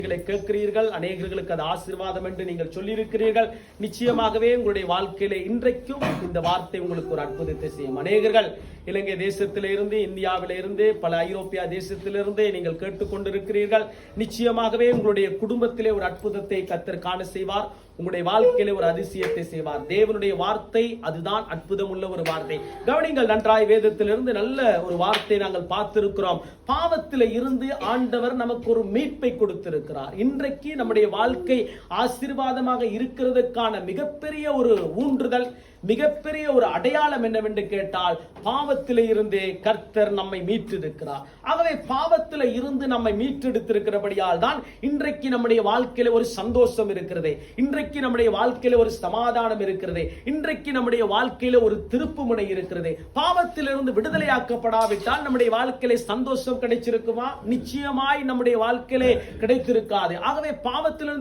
கேட்கிறீர்கள், அநேகர்களுக்கு அது ஆசீர்வாதம் என்று நீங்கள் சொல்லியிருக்கிறீர்கள். நிச்சயமாகவே உங்களுடைய வாழ்க்கையில இன்றைக்கும் இந்த வார்த்தை உங்களுக்கு ஒரு அற்புதத்தை செய்யும். அநேகர்கள் இலங்கை தேசத்திலிருந்து, இந்தியாவிலிருந்து, பல ஐரோப்பியா தேசத்திலிருந்து நீங்கள் கேட்டுக்கொண்டிருக்கிறீர்கள். நிச்சயமாகவே உங்களுடைய குடும்பத்திலே ஒரு அற்புதத்தை கர்த்தர் காண செய்வார். உங்களுடைய வாழ்க்கையிலே ஒரு அதிசயத்தை செய்வார். தேவனுடைய வார்த்தை அதுதான் அற்புதம் உள்ள ஒரு வார்த்தை. கவனிங்கள் நன்றாய், வேதத்திலிருந்து நல்ல ஒரு வார்த்தை நாங்கள் பார்த்திருக்கிறோம். பாவத்தில இருந்து ஆண்டவர் நமக்கு ஒரு மீட்பை கொடுத்திருக்கிறார். இன்றைக்கு நம்முடைய வாழ்க்கை ஆசீர்வாதமாக இருக்கிறதுக்கான மிகப்பெரிய ஒரு ஊன்றுதல், மிகப்பெரிய ஒரு அடையாளம் என்னவென்று கேட்டால், பாவத்தில இருந்து கர்த்தர் நம்மை மீட்டெடுக்கிறார். ஆகவே பாவத்தில இருந்து நம்மை மீட்டெடுத்திருக்கிறபடியால் தான் இன்றைக்கு நம்முடைய வாழ்க்கையில ஒரு சந்தோஷம் இருக்கிறது. இன்றைக்கு நம்முடைய வாழ்க்கையில ஒரு சமாதானம் இருக்கிறது. இன்றைக்கு நம்முடைய வாழ்க்கையில ஒரு திருப்புமுனை இருக்கிறது. பாவத்திலிருந்து விடுதலையாக்கப்படாவிட்டால் நம்முடைய வாழ்க்கையில சந்தோஷம் கிடைச்சிருக்குமா? நிச்சயமாய் நம்முடைய வாழ்க்கையில கிடைத்திருக்காது. ஆகவே பாவத்திலிருந்து